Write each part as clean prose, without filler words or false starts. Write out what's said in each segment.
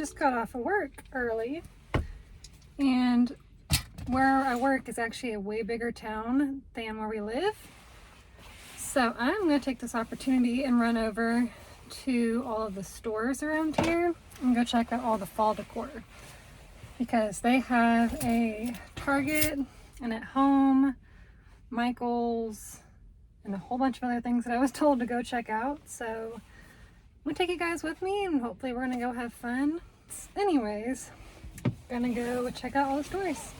just got off of work early, and where I work is actually a way bigger town than where we live. So I'm going to take this opportunity and run over to all of the stores around here and go check out all the fall decor, because they have a Target and at home, Micheals, and a whole bunch of other things that I was told to go check out. So I'm gonna take you guys with me, and hopefully we're gonna go have fun. Anyways, gonna go check out all the stores.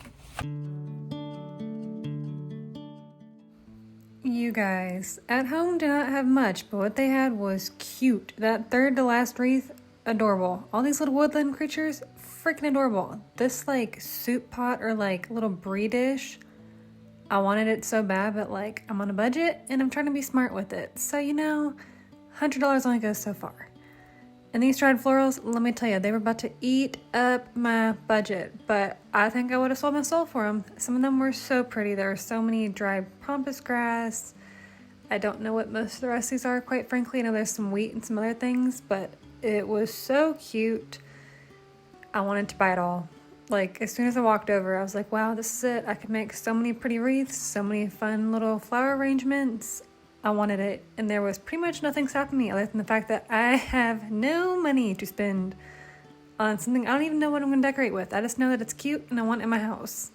You guys, at home did not have much, but what they had was cute. That third to last wreath, adorable. All these little woodland creatures, freaking adorable. This like soup pot or like little brie dish, I wanted it so bad, but like I'm on a budget and I'm trying to be smart with it. So you know, $100 only goes so far. And these dried florals, let me tell you, they were about to eat up my budget, but I think I would have sold my soul for them. Some of them were so pretty. There were so many dried pampas grass. I don't know what most of the rest of these are, quite frankly. I know there's some wheat and some other things, but it was so cute. I wanted to buy it all. Like, as soon as I walked over, I was like, wow, this is it. I could make so many pretty wreaths, so many fun little flower arrangements. I wanted it, and there was pretty much nothing stopping me other than the fact that I have no money to spend on something I don't even know what I'm going to decorate with. I just know that it's cute and I want it in my house.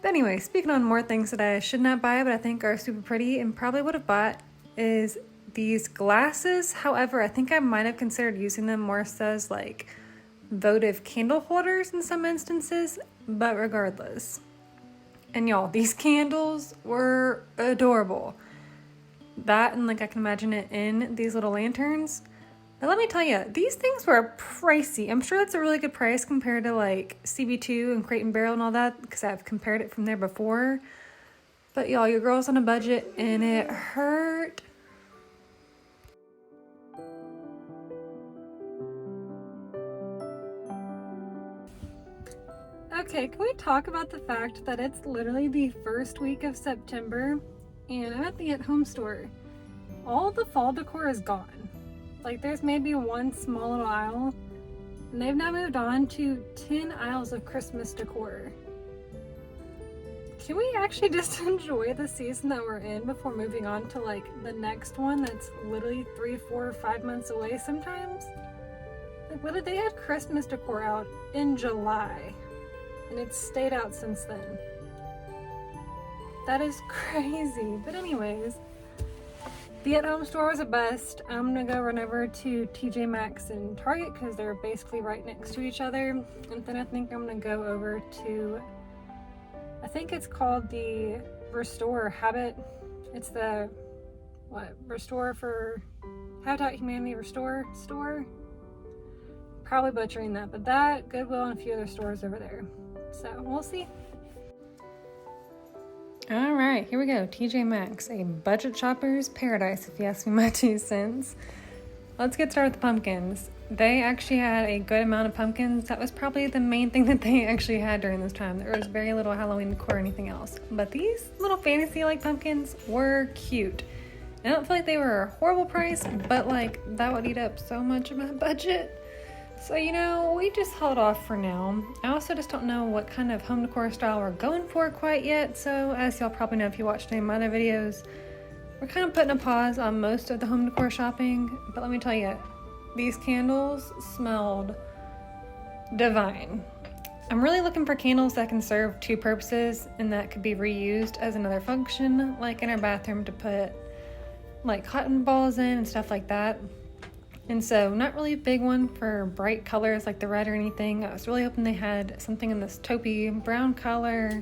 But anyway, speaking on more things that I should not buy but I think are super pretty and probably would have bought is these glasses. However, I think I might have considered using them more so as like votive candle holders in some instances, but regardless. And y'all, these candles were adorable. That and like I can imagine it in these little lanterns. But let me tell you, these things were pricey. I'm sure that's a really good price compared to like CB2 and Crate and Barrel and all that, because I've compared it from there before. But y'all, your girl's on a budget and it hurt. Okay, can we talk about the fact that it's literally the first week of September and I'm at the at-home store. All the fall decor is gone. Like, there's maybe one small little aisle, and they've now moved on to 10 aisles of Christmas decor. Can we actually just enjoy the season that we're in before moving on to like the next one that's literally 3, 4, 5 months away sometimes? Like, literally, they had Christmas decor out in July, and it's stayed out since then. That is crazy. But anyways, the at-home store was a bust. I'm gonna go run over to TJ Maxx and Target because they're basically right next to each other. And then I think I'm gonna go over to, I think it's called the Restore Habit. It's the, Restore for Habitat Humanity Restore store? Probably butchering that, but that, Goodwill, and a few other stores over there. So we'll see. All right, here we go. TJ Maxx, a budget shopper's paradise, if you ask me my 2 cents. Let's get started with the pumpkins. They actually had a good amount of pumpkins. That was probably the main thing that they actually had during this time. There was very little Halloween decor or anything else. But these little fantasy-like pumpkins were cute. I don't feel like they were a horrible price, but like that would eat up so much of my budget. So, you know, we just held off for now. I also just don't know what kind of home decor style we're going for quite yet. So, as y'all probably know if you watched any of my other videos, we're kind of putting a pause on most of the home decor shopping. But let me tell you, these candles smelled divine. I'm really looking for candles that can serve 2 purposes and that could be reused as another function, like in our bathroom to put like cotton balls in and stuff like that. And so, not really a big one for bright colors like the red or anything. I was really hoping they had something in this taupey brown color,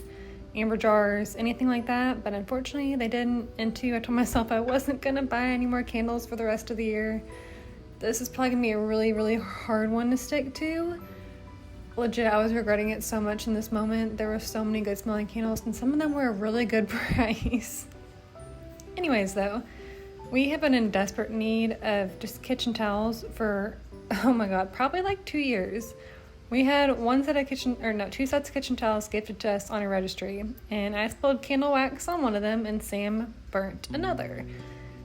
amber jars, anything like that. But unfortunately, they didn't. And 2, I told myself I wasn't going to buy any more candles for the rest of the year. This is probably going to be a really, really hard one to stick to. Legit, I was regretting it so much in this moment. There were so many good smelling candles, and some of them were a really good price. Anyways, though, we have been in desperate need of just kitchen towels for, oh my god, probably like 2 years. We had 2 sets of kitchen towels gifted to us on a registry, and I spilled candle wax on one of them and Sam burnt another.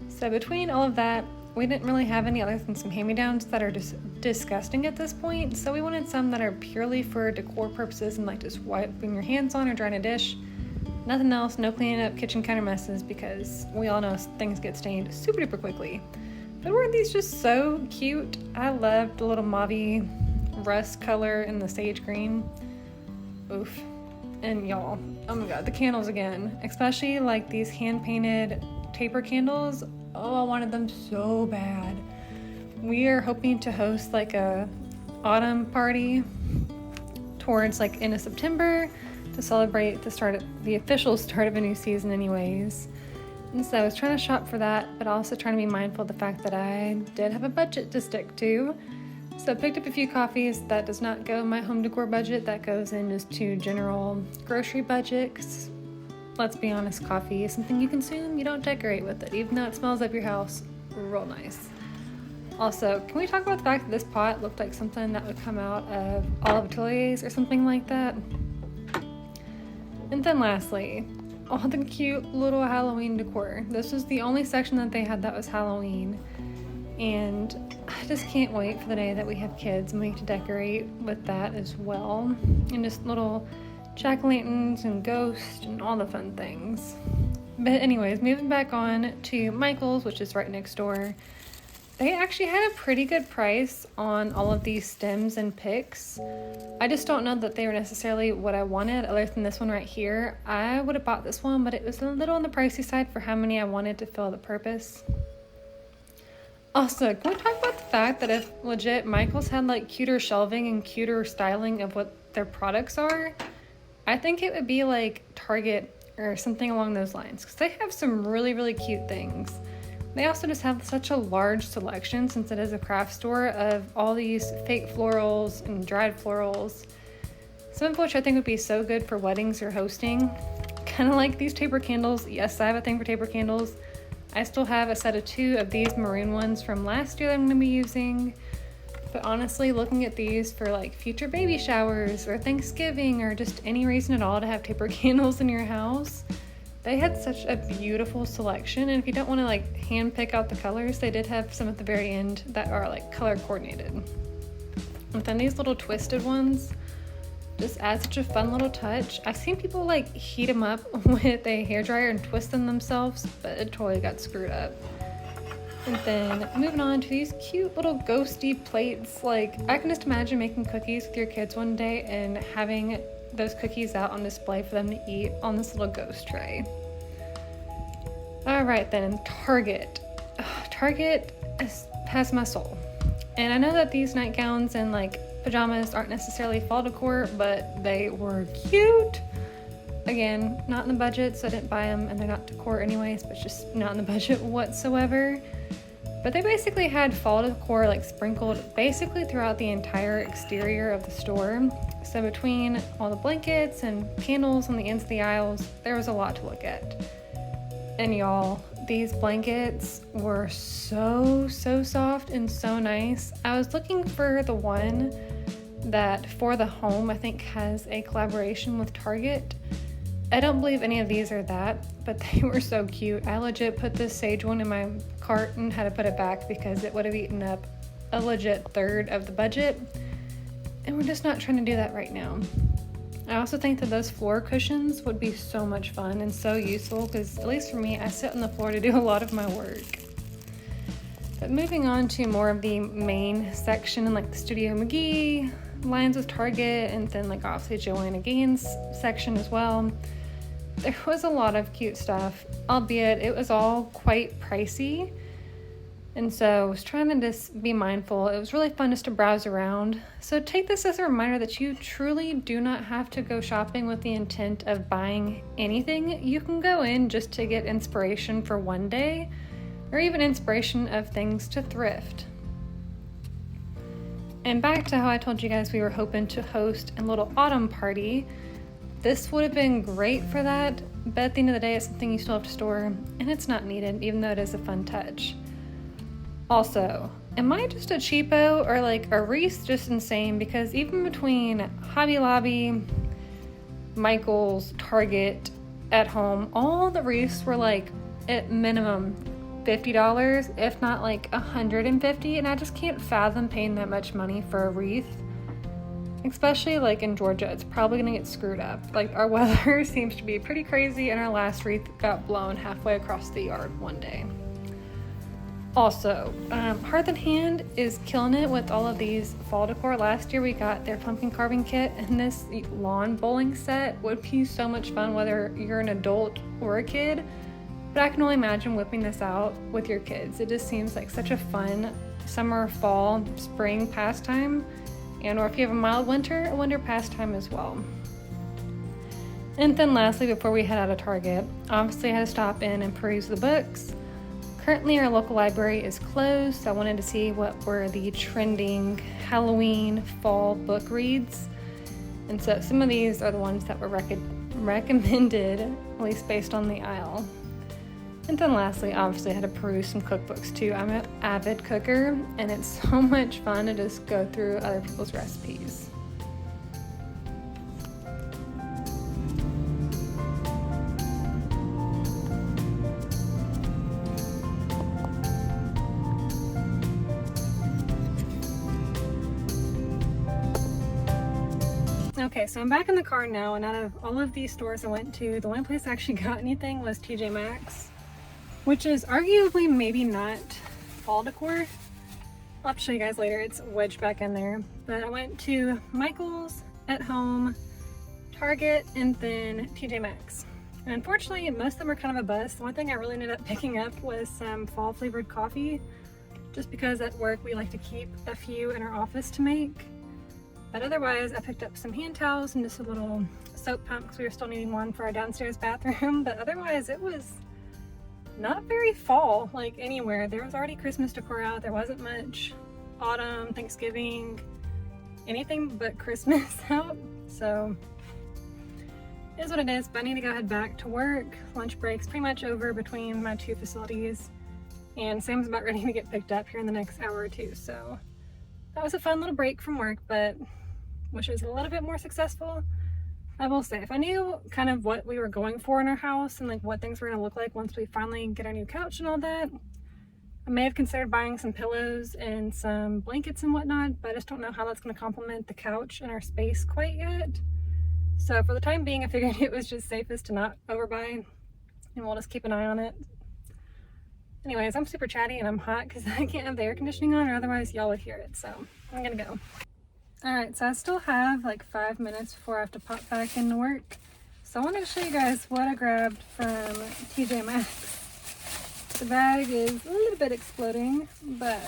So between all of that, we didn't really have any other than some hand-me-downs that are just disgusting at this point, so we wanted some that are purely for decor purposes and like just wiping your hands on or drying a dish. Nothing else, no cleaning up kitchen counter messes, because we all know things get stained super duper quickly. But weren't these just so cute? I loved the little mauve rust color and the sage green. Oof. And y'all, oh my god, the candles again, especially like these hand-painted taper candles. Oh, I wanted them so bad. We are hoping to host like a autumn party towards like end of September to celebrate the official start of a new season anyways. And so I was trying to shop for that, but also trying to be mindful of the fact that I did have a budget to stick to. So I picked up a few coffees. That does not go in my home decor budget. That goes in just to general grocery budget. 'Cause let's be honest, coffee is something you consume. You don't decorate with it, even though it smells up your house real nice. Also, can we talk about the fact that this pot looked like something that would come out of Olive Ateliers or something like that? And then lastly, all the cute little Halloween decor. This was the only section that they had that was Halloween. And I just can't wait for the day that we have kids and we get to decorate with that as well. And just little jack-o'-lanterns and ghosts and all the fun things. But anyways, moving back on to Micheals, which is right next door. They actually had a pretty good price on all of these stems and picks. I just don't know that they were necessarily what I wanted, other than this one right here. I would have bought this one, but it was a little on the pricey side for how many I wanted to fill the purpose. Also, can we talk about the fact that if legit Micheals had like cuter shelving and cuter styling of what their products are, I think it would be like Target or something along those lines, because they have some really, really cute things. They also just have such a large selection, since it is a craft store, of all these fake florals and dried florals, some of which I think would be so good for weddings or hosting. Kind of like these taper candles. Yes, I have a thing for taper candles. I still have a set of 2 of these maroon ones from last year that I'm going to be using. But honestly, looking at these for like future baby showers or Thanksgiving or just any reason at all to have taper candles in your house, they had such a beautiful selection. And if you don't want to like hand pick out the colors, they did have some at the very end that are like color coordinated. And then these little twisted ones just add such a fun little touch. I've seen people like heat them up with a hairdryer and twist them themselves, but it totally got screwed up. And then moving on to these cute little ghosty plates. Like, I can just imagine making cookies with your kids one day and having those cookies out on display for them to eat on this little ghost tray. All right then, Target. Target has my soul. And I know that these nightgowns and like pajamas aren't necessarily fall decor, but they were cute. Again, not in the budget, so I didn't buy them, and they're not decor anyways, but just not in the budget whatsoever. But they basically had fall decor like sprinkled basically throughout the entire exterior of the store. So between all the blankets and candles on the ends of the aisles, there was a lot to look at. And y'all, these blankets were so soft and so nice. I was looking for the one that For the Home, I think, has a collaboration with Target. I don't believe any of these are that, but they were so cute. I legit put this sage one in my cart and had to put it back because it would have eaten up a legit third of the budget. And we're just not trying to do that right now. I also think that those floor cushions would be so much fun and so useful, because at least for me, I sit on the floor to do a lot of my work. But moving on to more of the main section in like the Studio McGee lines with Target, and then like obviously Joanna Gaines section as well. There was a lot of cute stuff, albeit it was all quite pricey. And so I was trying to just be mindful. It was really fun just to browse around. So take this as a reminder that you truly do not have to go shopping with the intent of buying anything. You can go in just to get inspiration for one day, or even inspiration of things to thrift. And back to how I told you guys we were hoping to host a little autumn party. This would have been great for that, but at the end of the day, it's something you still have to store, and it's not needed, even though it is a fun touch. Also, am I just a cheapo, or like are wreaths just insane? Because even between Hobby Lobby, Micheals, Target, At Home, all the wreaths were like at minimum $50, if not like $150, and I just can't fathom paying that much money for a wreath. Especially like in Georgia, it's probably gonna get screwed up. Like our weather seems to be pretty crazy, and our last wreath got blown halfway across the yard one day. Also, Hearth and Hand is killing it with all of these fall decor. Last year we got their pumpkin carving kit, and this lawn bowling set would be so much fun whether you're an adult or a kid. But I can only imagine whipping this out with your kids. It just seems like such a fun summer, fall, spring pastime. And or if you have a mild winter, a winter pastime as well. And then lastly, before we head out of Target, obviously I had to stop in and peruse the books. Currently our local library is closed, so I wanted to see what were the trending Halloween fall book reads. And so some of these are the ones that were recommended, at least based on the aisle. And then lastly, obviously I had to peruse some cookbooks too. I'm an avid cooker, and it's so much fun to just go through other people's recipes. Okay, so I'm back in the car now, and out of all of these stores I went to, the only place I actually got anything was TJ Maxx, which is arguably maybe not fall decor. I'll have to show you guys later. It's wedged back in there. But I went to Micheals, At Home, Target, and then TJ Maxx. And unfortunately, most of them are kind of a bust. The one thing I really ended up picking up was some fall flavored coffee, just because at work we like to keep a few in our office to make. But otherwise, I picked up some hand towels and just a little soap pump because we were still needing one for our downstairs bathroom. But otherwise, it was not very fall, like anywhere. There was already Christmas decor out. There wasn't much autumn, Thanksgiving, anything but Christmas out. So it is what it is, but I need to go head back to work. Lunch break's pretty much over between my two facilities, and Sam's about ready to get picked up here in the next hour or two. So that was a fun little break from work, but wish it was a little bit more successful. I will say, if I knew kind of what we were going for in our house and like what things were going to look like once we finally get our new couch and all that, I may have considered buying some pillows and some blankets and whatnot, but I just don't know how that's going to complement the couch and our space quite yet. So for the time being, I figured it was just safest to not overbuy, and we'll just keep an eye on it. Anyways, I'm super chatty and I'm hot because I can't have the air conditioning on, or otherwise y'all would hear it. So I'm gonna go. Alright, so I still have like 5 minutes before I have to pop back into work. So I wanted to show you guys what I grabbed from TJ Maxx. The bag is a little bit exploding, but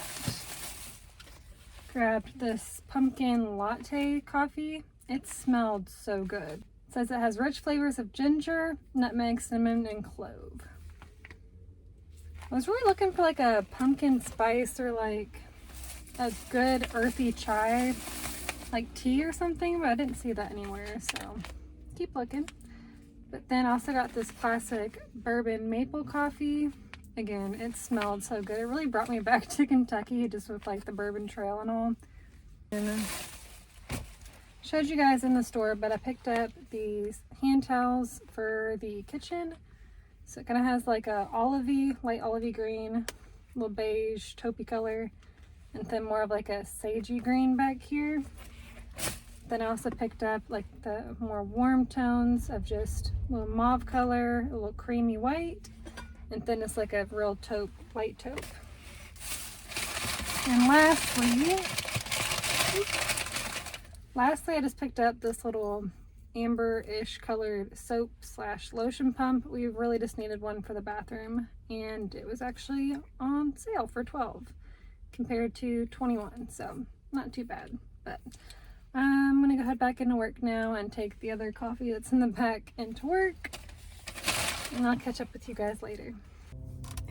grabbed this pumpkin latte coffee. It smelled so good. It says it has rich flavors of ginger, nutmeg, cinnamon, and clove. I was really looking for like a pumpkin spice or like a good earthy chai, like tea or something, but I didn't see that anywhere, so keep looking. But then I also got this classic bourbon maple coffee. Again, it smelled so good. It really brought me back to Kentucky, just with like the bourbon trail and all. And showed you guys in the store, but I picked up these hand towels for the kitchen. So it kind of has like a olivey, light olivey green, little beige, taupey color, and then more of like a sagey green back here. Then I also picked up like the more warm tones of just a little mauve color, a little creamy white, and then it's like a real taupe, light taupe. And lastly, I just picked up this little amber-ish colored soap / lotion pump. We really just needed one for the bathroom, and it was actually on sale for $12 compared to $21, so not too bad. But I'm gonna go head back into work now and take the other coffee that's in the back into work, and I'll catch up with you guys later.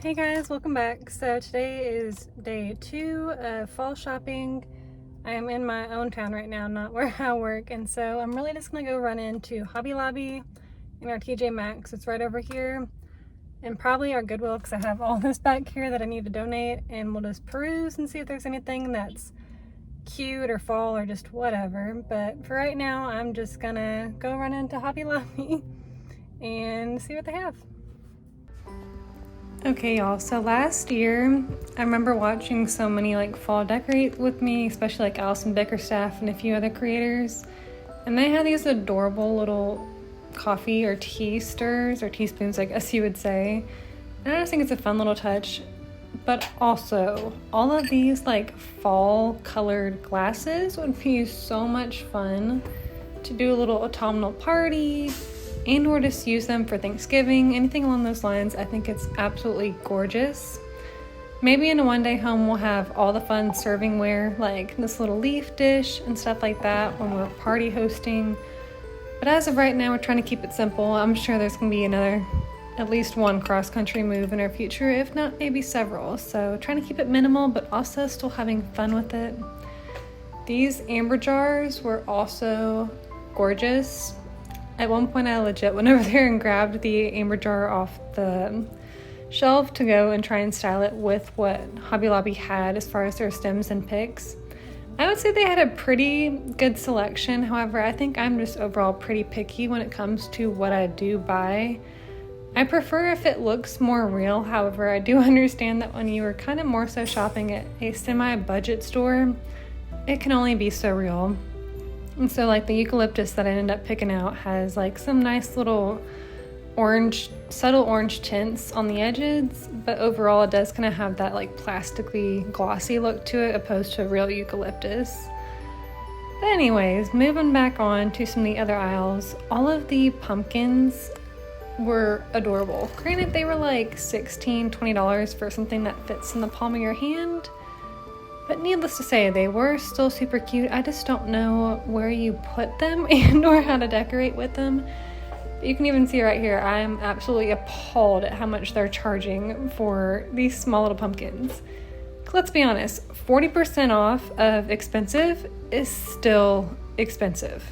Hey guys, welcome back. So today is day 2 of fall shopping. I am in my own town right now, not where I work, and so I'm really just gonna go run into Hobby Lobby and our TJ Maxx. It's right over here, and probably our Goodwill, because I have all this back here that I need to donate, and we'll just peruse and see if there's anything that's cute or fall or just whatever. But for right now, I'm just gonna go run into Hobby Lobby and see what they have. Okay, y'all, so last year I remember watching so many like fall decorate with me, especially like Allison Bickerstaff and a few other creators, and they had these adorable little coffee or tea stirs or teaspoons, I guess you would say. And I just think it's a fun little touch. But also, all of these like fall colored glasses would be so much fun to do a little autumnal party and or just use them for Thanksgiving, anything along those lines. I think it's absolutely gorgeous. Maybe in a one day home we'll have all the fun servingware like this little leaf dish and stuff like that when we're party hosting. But as of right now, we're trying to keep it simple. I'm sure there's going to be at least one cross-country move in our future, if not maybe several. So trying to keep it minimal, but also still having fun with it. These amber jars were also gorgeous. At one point, I legit went over there and grabbed the amber jar off the shelf to go and try and style it with what Hobby Lobby had as far as their stems and picks. I would say they had a pretty good selection. However, I think I'm just overall pretty picky when it comes to what I do buy. I prefer if it looks more real. However, I do understand that when you are kind of more so shopping at a semi-budget store, it can only be so real. And so like the eucalyptus that I ended up picking out has like some nice little subtle orange tints on the edges, but overall it does kind of have that like plastically glossy look to it opposed to a real eucalyptus. But anyways, moving back on to some of the other aisles, all of the pumpkins were adorable. Granted, they were like $16, $20 for something that fits in the palm of your hand, but needless to say, they were still super cute. I just don't know where you put them and or how to decorate with them. But you can even see right here, I'm absolutely appalled at how much they're charging for these small little pumpkins. Let's be honest, 40% off of expensive is still expensive.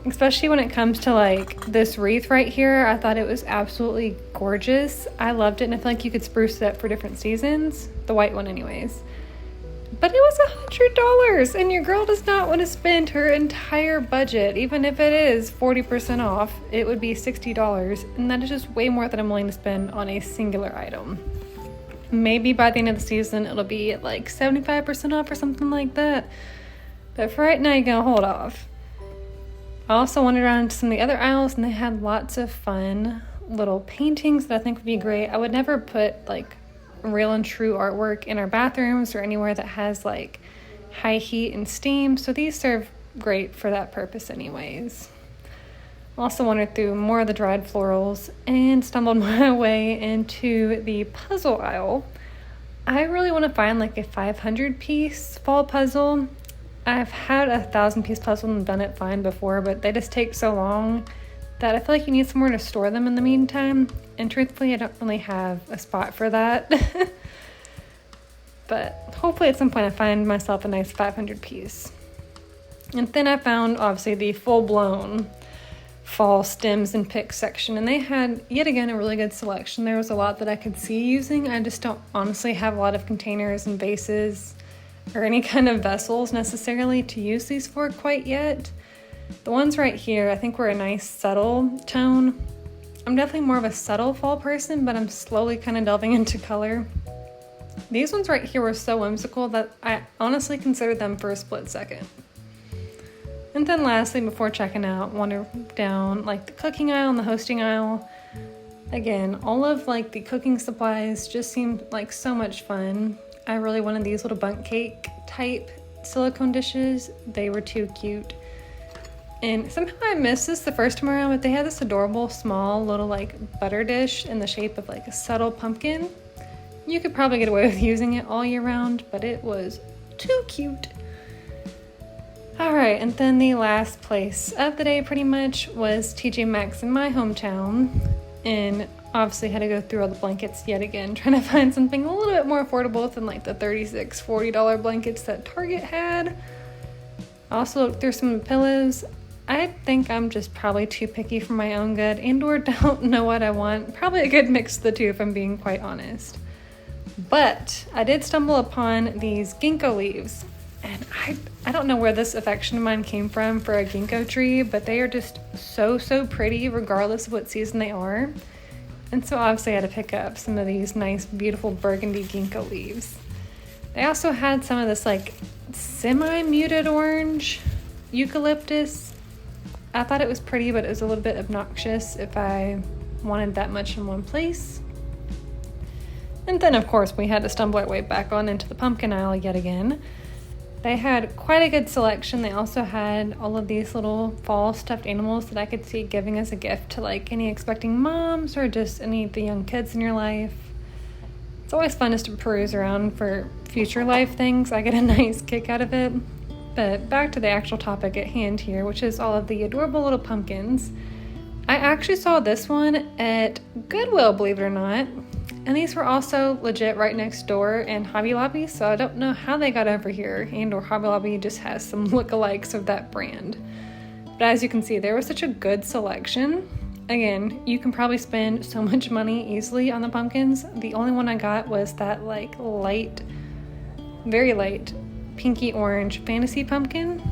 Especially when it comes to like this wreath right here. I thought it was absolutely gorgeous. I loved it, and I feel like you could spruce it up for different seasons. The white one anyways. But it was $100, and your girl does not want to spend her entire budget. Even if it is 40% off, it would be $60, and that is just way more than I'm willing to spend on a singular item. Maybe by the end of the season, it'll be at like 75% off or something like that. But for right now, you're going to hold off. I also wandered around to some of the other aisles, and they had lots of fun little paintings that I think would be great. I would never put like real and true artwork in our bathrooms or anywhere that has like high heat and steam, so these serve great for that purpose anyways. Also wandered through more of the dried florals and stumbled my way into the puzzle aisle. I really want to find like a 500 piece fall puzzle. I've had a 1,000-piece puzzle and done it fine before, but they just take so long that I feel like you need somewhere to store them in the meantime. And truthfully, I don't really have a spot for that. But hopefully at some point I find myself a nice 500 piece. And then I found obviously the full-blown fall stems and picks section, and they had yet again a really good selection. There was a lot that I could see using. I just don't honestly have a lot of containers and vases or any kind of vessels necessarily to use these for quite yet. The ones right here I think were a nice subtle tone. I'm definitely more of a subtle fall person, but I'm slowly kind of delving into color. These ones right here were so whimsical that I honestly considered them for a split second. And then lastly, before checking out, wander down like the cooking aisle and the hosting aisle. Again, all of like the cooking supplies just seemed like so much fun. I really wanted these little bundt cake type silicone dishes. They were too cute. And somehow I missed this the first time around, but they had this adorable small little like butter dish in the shape of like a subtle pumpkin. You could probably get away with using it all year round, but it was too cute. Alright, and then the last place of the day pretty much was TJ Maxx in my hometown. And obviously had to go through all the blankets yet again, trying to find something a little bit more affordable than like the $36, $40 blankets that Target had. I also looked through some of the pillows. I think I'm just probably too picky for my own good and or don't know what I want. Probably a good mix of the two if I'm being quite honest. But I did stumble upon these ginkgo leaves, and I don't know where this affection of mine came from for a ginkgo tree, but they are just so pretty regardless of what season they are. And so obviously I had to pick up some of these nice, beautiful burgundy ginkgo leaves. They also had some of this like semi-muted orange eucalyptus. I thought it was pretty, but it was a little bit obnoxious if I wanted that much in one place. And then of course we had to stumble our way back on into the pumpkin aisle yet again. They had quite a good selection. They also had all of these little fall stuffed animals that I could see giving as a gift to like any expecting moms or just any of the young kids in your life. It's always fun just to peruse around for future life things. I get a nice kick out of it. But back to the actual topic at hand here, which is all of the adorable little pumpkins. I actually saw this one at Goodwill, believe it or not. And these were also legit right next door in Hobby Lobby, so I don't know how they got over here, and or Hobby Lobby just has some lookalikes of that brand. But as you can see, there was such a good selection. Again, you can probably spend so much money easily on the pumpkins. The only one I got was that like light, very light, pinky orange fantasy pumpkin.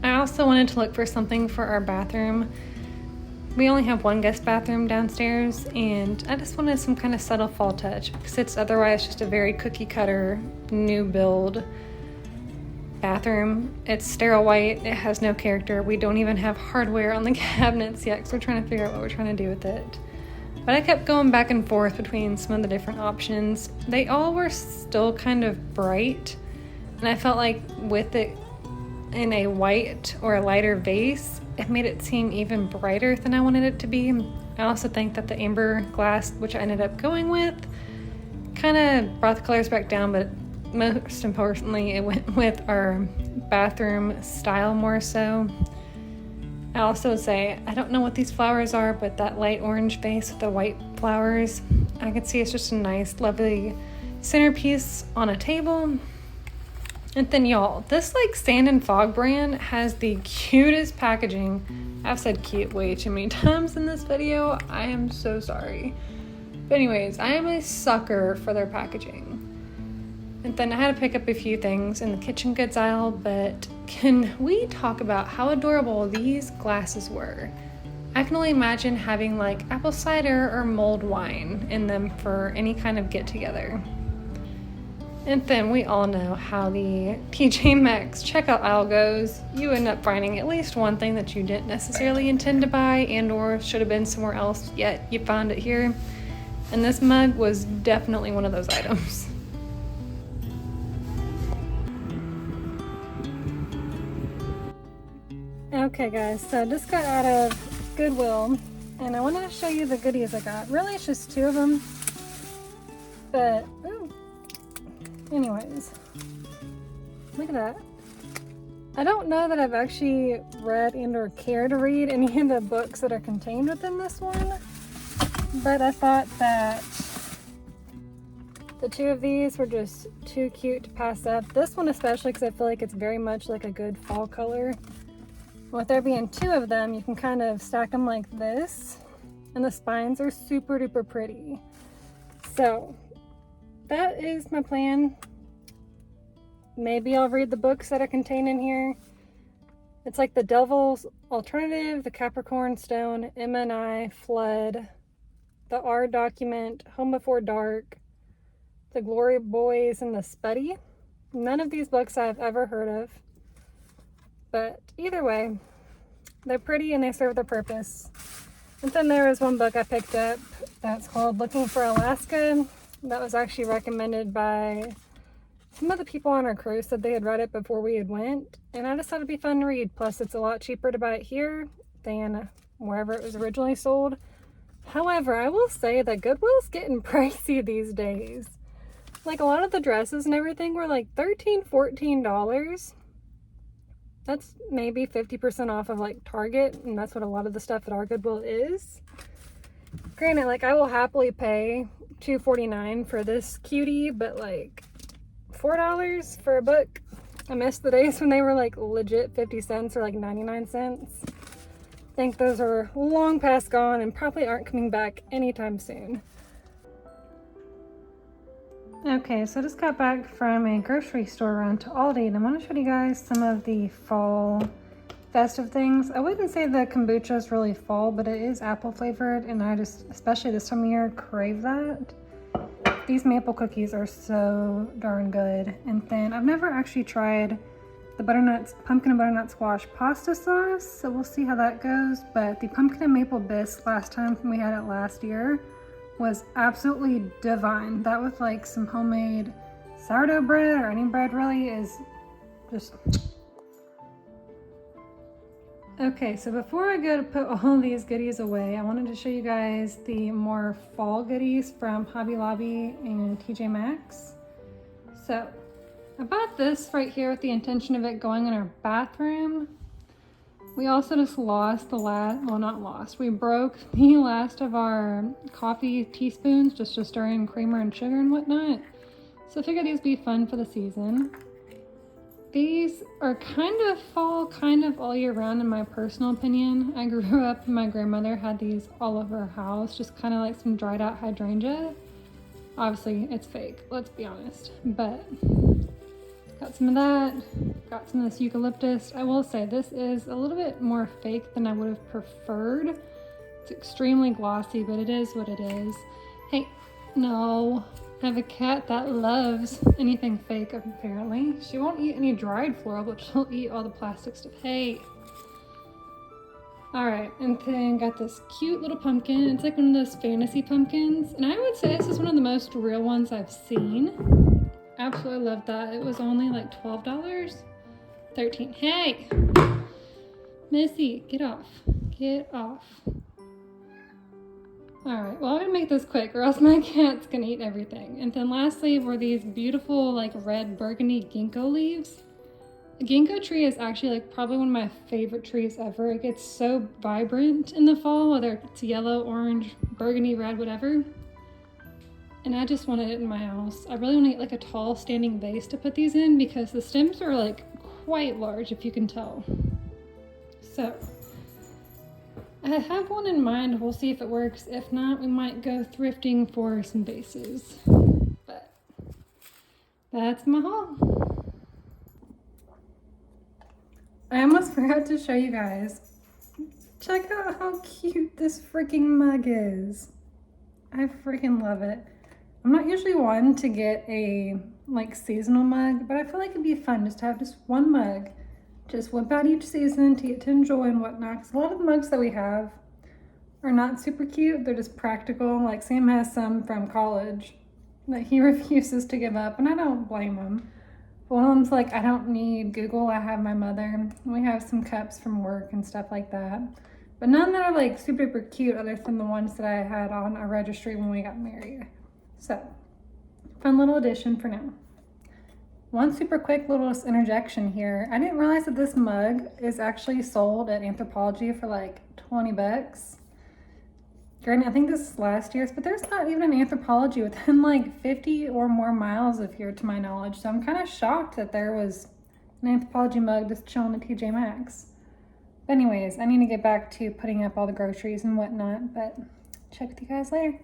I also wanted to look for something for our bathroom. We only have one guest bathroom downstairs, and I just wanted some kind of subtle fall touch because it's otherwise just a very cookie cutter, new build bathroom. It's sterile white, it has no character. We don't even have hardware on the cabinets yet because we're trying to figure out what we're trying to do with it. But I kept going back and forth between some of the different options. They all were still kind of bright, and I felt like with it in a white or a lighter vase, it made it seem even brighter than I wanted it to be. I also think that the amber glass, which I ended up going with, kind of brought the colors back down, but most importantly, it went with our bathroom style more so. I also would say, I don't know what these flowers are, but that light orange vase with the white flowers, I could see it's just a nice, lovely centerpiece on a table. And then y'all, this like Sand and Fog brand has the cutest packaging. I've said cute way too many times in this video. I am so sorry. But anyways, I am a sucker for their packaging. And then I had to pick up a few things in the kitchen goods aisle, but can we talk about how adorable these glasses were? I can only imagine having like apple cider or mulled wine in them for any kind of get together. And then we all know how the TJ Maxx checkout aisle goes. You end up finding at least one thing that you didn't necessarily intend to buy and or should have been somewhere else, yet you found it here. And this mug was definitely one of those items. Okay guys, so I just got out of Goodwill and I wanted to show you the goodies I got. Really, it's just two of them. But, anyways, look at that. I don't know that I've actually read and or care to read any of the books that are contained within this one, but I thought that the two of these were just too cute to pass up. This one especially because I feel like it's very much like a good fall color. With there being two of them, you can kind of stack them like this, and the spines are super duper pretty. So that is my plan. Maybe I'll read the books that are contained in here. It's like the Devil's Alternative, the Capricorn Stone, Emma and I, Flood, the R Document, Home Before Dark, the Glory Boys, and the Spuddy. None of these books I've ever heard of. But either way, they're pretty and they serve their purpose. And then there was one book I picked up that's called Looking for Alaska. That was actually recommended by some of the people on our cruise, said they had read it before we had went. And I just thought it'd be fun to read. Plus it's a lot cheaper to buy it here than wherever it was originally sold. However, I will say that Goodwill's getting pricey these days. Like a lot of the dresses and everything were like $13, $14. That's maybe 50% off of like Target, and that's what a lot of the stuff at our Goodwill is. Granted, like I will happily pay $2.49 for this cutie, but like $4 for a book. I miss the days when they were like legit 50 cents or like 99 cents. I think those are long past gone and probably aren't coming back anytime soon. Okay, so I just got back from a grocery store run to Aldi, and I want to show you guys some of the fall festive things. I wouldn't say the kombucha is really fall, but it is apple flavored, and I just, especially this time of year, crave that. These maple cookies are so darn good. And then I've never actually tried the pumpkin and butternut squash pasta sauce, so we'll see how that goes. But the pumpkin and maple bisque last time we had it last year was absolutely divine. That with like some homemade sourdough bread or any bread really is just... Okay, so before I go to put all these goodies away, I wanted to show you guys the more fall goodies from Hobby Lobby and TJ Maxx. So I bought this right here with the intention of it going in our bathroom. We also just lost the last, well, not lost, we broke the last of our coffee teaspoons just to stir in creamer and sugar and whatnot. So I figured these would be fun for the season. These are kind of fall, kind of all year round in my personal opinion. I grew up and my grandmother had these all over her house, just kind of like some dried out hydrangea. Obviously it's fake, let's be honest, but got some of that, got some of this eucalyptus. I will say this is a little bit more fake than I would have preferred. It's extremely glossy, but it is what it is. Hey, no. I have a cat that loves anything fake, apparently. She won't eat any dried floral, but she'll eat all the plastic stuff. Hey. Alright, and then got this cute little pumpkin. It's like one of those fantasy pumpkins. And I would say this is one of the most real ones I've seen. Absolutely love that. It was only like $12. 13. Hey! Missy, get off. Get off. Alright, well I'm gonna make this quick or else my cat's gonna eat everything. And then lastly were these beautiful like red burgundy ginkgo leaves. The ginkgo tree is actually like probably one of my favorite trees ever. It gets so vibrant in the fall, whether it's yellow, orange, burgundy, red, whatever. And I just wanted it in my house. I really want to get like a tall standing vase to put these in because the stems are like quite large, if you can tell. So I have one in mind. We'll see if it works. If not, we might go thrifting for some vases. But that's my haul. I almost forgot to show you guys. Check out how cute this freaking mug is. I freaking love it. I'm not usually one to get a like seasonal mug, but I feel like it'd be fun just to have just one mug. Just whip out each season to get to enjoy and whatnot. Because a lot of the mugs that we have are not super cute. They're just practical. Like Sam has some from college that he refuses to give up, and I don't blame him. One of them's like, I don't need Google. I have my mother. We have some cups from work and stuff like that. But none that are like super duper cute other than the ones that I had on our registry when we got married. So, fun little addition for now. One super quick little interjection here. I didn't realize that this mug is actually sold at Anthropologie for like 20 bucks. Granted, I think this is last year's, but there's not even an Anthropologie within like 50 or more miles of here to my knowledge. So I'm kind of shocked that there was an Anthropologie mug just chilling at TJ Maxx. But anyways, I need to get back to putting up all the groceries and whatnot, but check with you guys later.